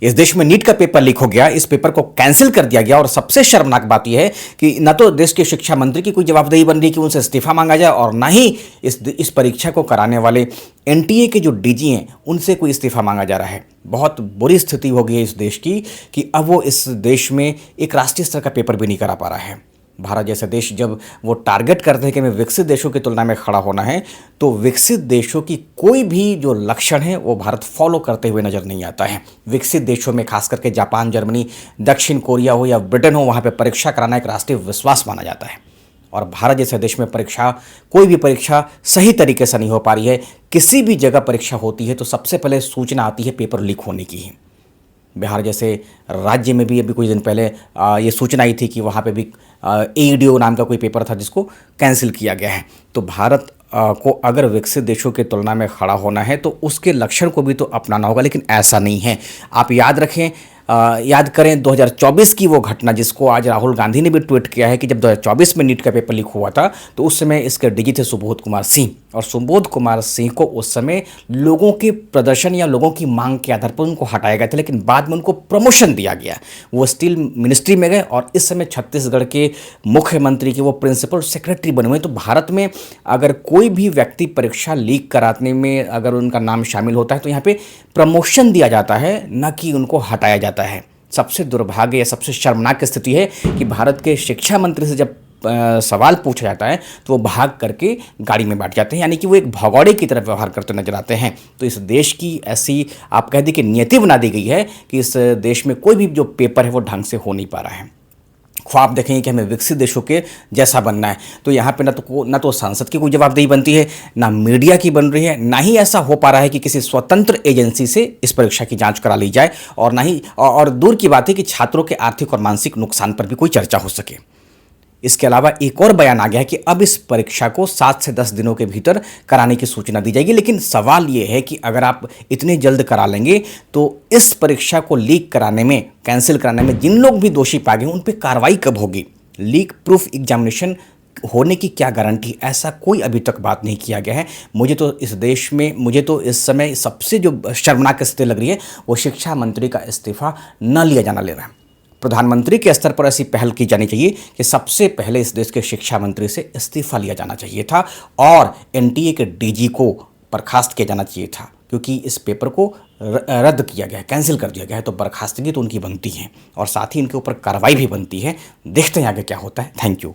इस देश में नीट का पेपर लीक हो गया, इस पेपर को कैंसिल कर दिया गया और सबसे शर्मनाक बात यह है कि न तो देश के शिक्षा मंत्री की कोई जवाबदेही बन रही कि उनसे इस्तीफा मांगा जाए और ना ही इस परीक्षा को कराने वाले एनटीए के जो डीजी हैं उनसे कोई इस्तीफा मांगा जा रहा है। बहुत बुरी स्थिति हो गई है इस देश की कि अब वो इस देश में एक राष्ट्रीय स्तर का पेपर भी नहीं करा पा रहा है। भारत जैसे देश जब वो टारगेट करते हैं कि हमें विकसित देशों की तुलना में खड़ा होना है, तो विकसित देशों की कोई भी जो लक्षण है वो भारत फॉलो करते हुए नजर नहीं आता है। विकसित देशों में खास करके जापान, जर्मनी, दक्षिण कोरिया हो या ब्रिटेन हो, वहाँ पे परीक्षा कराना एक राष्ट्रीय विश्वास माना जाता है। और भारत जैसे देश में कोई भी परीक्षा सही तरीके से नहीं हो पा रही है। किसी भी जगह परीक्षा होती है तो सबसे पहले सूचना आती है पेपर लीक होने की ही। बिहार जैसे राज्य में भी अभी कुछ दिन पहले ये सूचना आई थी कि वहाँ पे भी एईडीओ नाम का कोई पेपर था जिसको कैंसिल किया गया है। तो भारत को अगर विकसित देशों की तुलना में खड़ा होना है तो उसके लक्षण को भी तो अपनाना होगा, लेकिन ऐसा नहीं है। आप याद रखें, याद करें 2024 की वो घटना जिसको आज राहुल गांधी ने भी ट्वीट किया है कि जब 2024 में नीट का पेपर लीक हुआ था तो उस समय इसके डीजी थे सुबोध कुमार सिंह, और सुबोध कुमार सिंह को उस समय लोगों के प्रदर्शन या लोगों की मांग के आधार पर उनको हटाया गया था, लेकिन बाद में उनको प्रमोशन दिया गया। वो स्टील मिनिस्ट्री में गए और इस समय छत्तीसगढ़ के मुख्यमंत्री के वो प्रिंसिपल सेक्रेटरी बने हुए। तो भारत में अगर कोई भी व्यक्ति परीक्षा लीक कराने में अगर उनका नाम शामिल होता है तो यहाँ पे प्रमोशन दिया जाता है, न कि उनको हटाया जाता है। सबसे दुर्भाग्य या सबसे शर्मनाक स्थिति है कि भारत के शिक्षा मंत्री से जब सवाल पूछा जाता है तो वो भाग करके गाड़ी में बैठ जाते हैं, यानी कि वो एक भगौड़े की तरह व्यवहार करते नजर आते हैं। तो इस देश की ऐसी आप कह दी कि नियति बना दी गई है कि इस देश में कोई भी जो पेपर है वो ढंग से हो नहीं पा रहा है। ख्वाब देखेंगे कि हमें विकसित देशों के जैसा बनना है, तो यहाँ पे ना तो संसद की कोई जवाबदेही बनती है, ना मीडिया की बन रही है, ना ही ऐसा हो पा रहा है कि किसी स्वतंत्र एजेंसी से इस परीक्षा की जांच करा ली जाए, और ना ही और दूर की बात है कि छात्रों के आर्थिक और मानसिक नुकसान पर भी कोई चर्चा हो सके। इसके अलावा एक और बयान आ गया है कि अब इस परीक्षा को 7 से 10 दिनों के भीतर कराने की सूचना दी जाएगी। लेकिन सवाल ये है कि अगर आप इतने जल्द करा लेंगे तो इस परीक्षा को लीक कराने में, कैंसिल कराने में जिन लोग भी दोषी पाए गए उन पर कार्रवाई कब होगी? लीक प्रूफ एग्जामिनेशन होने की क्या गारंटी? ऐसा कोई अभी तक बात नहीं किया गया है। मुझे तो इस समय सबसे जो शर्मनाक स्थिति लग रही है वो शिक्षा मंत्री का इस्तीफा न लिया जाना ले रहा है। प्रधानमंत्री के स्तर पर ऐसी पहल की जानी चाहिए कि सबसे पहले इस देश के शिक्षा मंत्री से इस्तीफा लिया जाना चाहिए था और एनटीए के डीजी को बर्खास्त किया जाना चाहिए था, क्योंकि इस पेपर को रद्द किया गया है, कैंसिल कर दिया गया है। तो बर्खास्तगी तो उनकी बनती है और साथ ही इनके ऊपर कार्रवाई भी बनती है। देखते हैं आगे क्या होता है। Thank you.